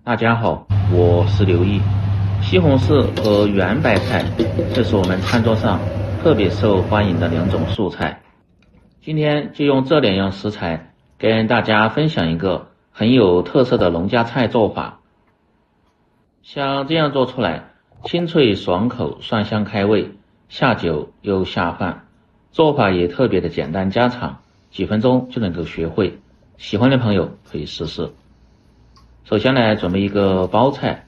大家好，我是刘毅。西红柿和圆白菜，这是我们餐桌上特别受欢迎的两种素菜。今天就用这两样食材跟大家分享一个很有特色的农家菜做法。像这样做出来，清脆爽口，蒜香开胃，下酒又下饭。做法也特别的简单家常，几分钟就能够学会。喜欢的朋友可以试试。首先来准备一个包菜，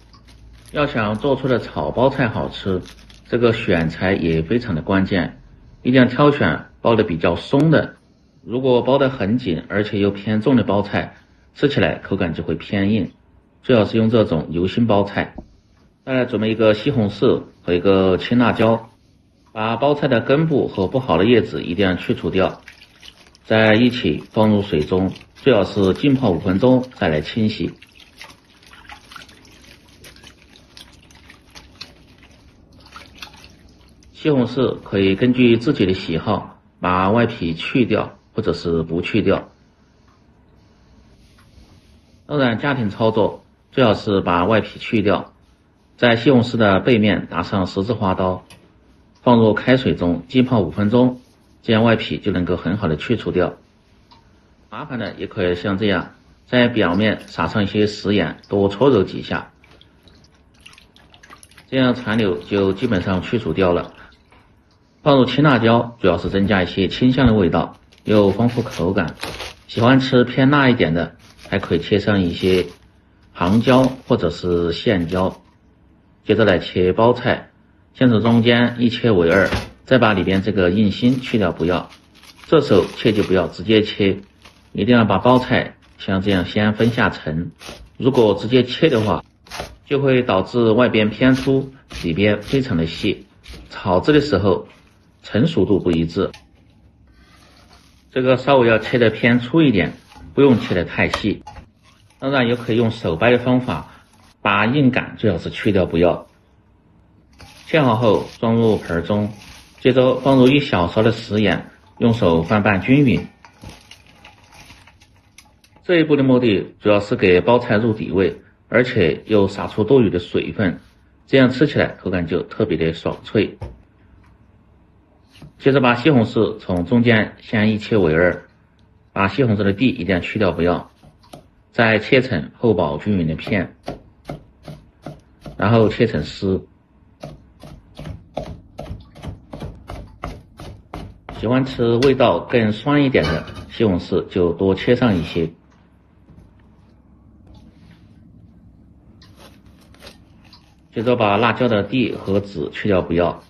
要想做出的炒包菜好吃，这个选材也非常的关键，一定要挑选包的比较松的。如果包得很紧而且又偏重的包菜，吃起来口感就会偏硬，最好是用这种油心包菜。再来准备一个西红柿和一个青辣椒，把包菜的根部和不好的叶子一定要去除掉，再一起放入水中，最好是浸泡5分钟再来清洗。西红柿可以根据自己的喜好把外皮去掉，或者是不去掉。当然家庭操作最好是把外皮去掉，在西红柿的背面打上十字花刀，放入开水中浸泡5分钟，这样外皮就能够很好的去除掉。麻烦的也可以像这样，在表面撒上一些食盐，多搓揉几下，这样残留就基本上去除掉了。放入青辣椒，主要是增加一些清香的味道，又丰富口感。喜欢吃偏辣一点的，还可以切上一些杭椒或者是线椒。接着来切包菜，先从中间一切为二，再把里边这个硬心去掉不要。这时候切记不要直接切，一定要把包菜像这样先分下层。如果直接切的话，就会导致外边偏粗，里边非常的细，炒制的时候成熟度不一致。这个稍微要切的偏粗一点，不用切的太细。当然也可以用手掰的方法，把硬杆最好是去掉不要。切好后装入盆中，接着放入1小勺的食盐，用手翻拌均匀。这一步的目的主要是给包菜入底味，而且又撒出多余的水分，这样吃起来口感就特别的爽脆。接着把西红柿从中间先一切为二，把西红柿的蒂一定要去掉不要，再切成厚薄均匀的片，然后切成丝。喜欢吃味道更酸一点的西红柿就多切上一些。接着把辣椒的蒂和籽去掉不要，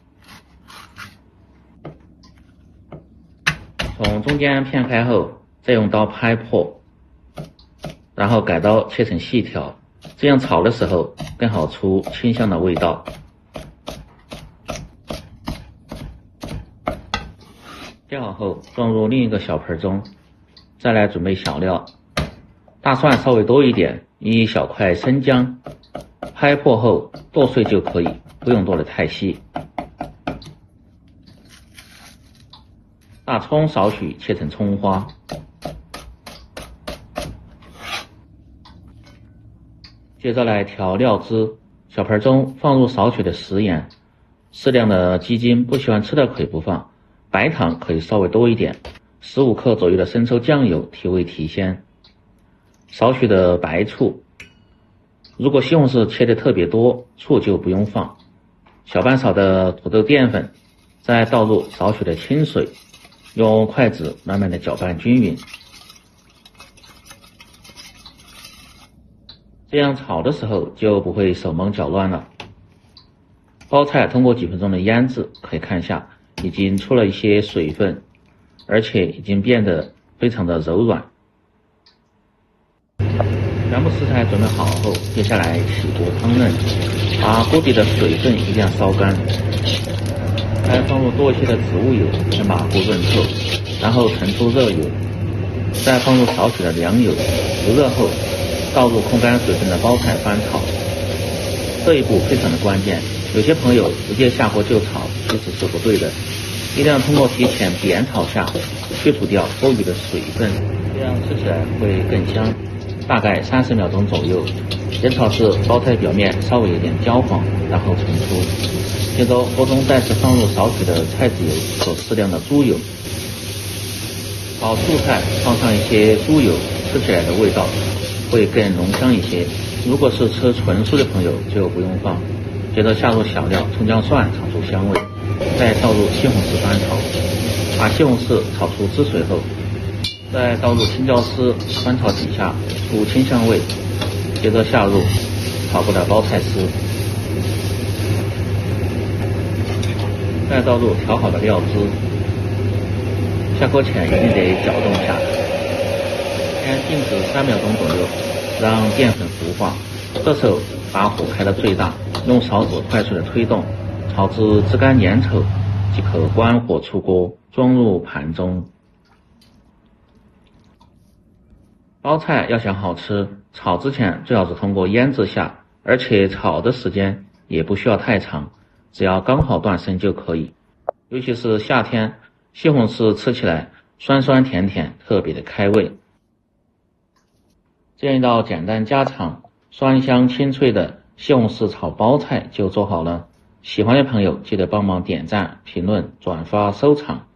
从中间片开后再用刀拍破，然后改刀切成细条，这样炒的时候更好出清香的味道。切好后装入另一个小盆中，再来准备小料。大蒜稍微多一点，1小块生姜，拍破后剁碎就可以，不用剁得太细。大葱少许切成葱花，接着来调料汁。小盆中放入少许的食盐，适量的鸡精，不喜欢吃的可以不放，白糖可以稍微多一点，15克左右的生抽酱油提味提鲜，少许的白醋。如果西红柿切的特别多，醋就不用放。小半勺的土豆淀粉，再倒入少许的清水，用筷子慢慢的搅拌均匀。这样炒的时候就不会手忙脚乱了。包菜通过几分钟的腌制，可以看一下已经出了一些水分，而且已经变得非常的柔软。全部食材准备好后，接下来起锅烹饪，把锅底的水分一定要烧干，再放入多一些的植物油，先把锅润透，然后盛出热油，再放入少许的凉油，油热后倒入控干水分的包菜翻炒。这一步非常的关键，有些朋友直接下锅就炒，其实是不对的，一定要通过提前煸炒下，去除掉多余的水分，这样吃起来会更香。大概30秒钟左右，煎炒至包菜表面稍微有点焦黄，然后盛出。接着锅中再次放入少许的菜籽油和适量的猪油。炒素菜放上一些猪油，吃起来的味道会更浓香一些。如果是吃纯素的朋友就不用放。接着下入小料葱姜蒜炒出香味，再倒入西红柿翻炒，把西红柿炒出汁水后，再倒入青椒丝翻炒几下出清香味，接着下入炒过的包菜丝，再倒入调好的料汁，下锅前一定得搅动下，先静止3秒钟左右，让淀粉糊化。这时候把火开到最大，用勺子快速的推动，炒至汁干粘稠，即可关火出锅，装入盘中。包菜要想好吃，炒之前最好是通过腌制下，而且炒的时间也不需要太长，只要刚好断生就可以。尤其是夏天，西红柿吃起来酸酸甜甜，特别的开胃。这样一道简单家常、酸香清脆的西红柿炒包菜就做好了。喜欢的朋友记得帮忙点赞、评论、转发、收藏。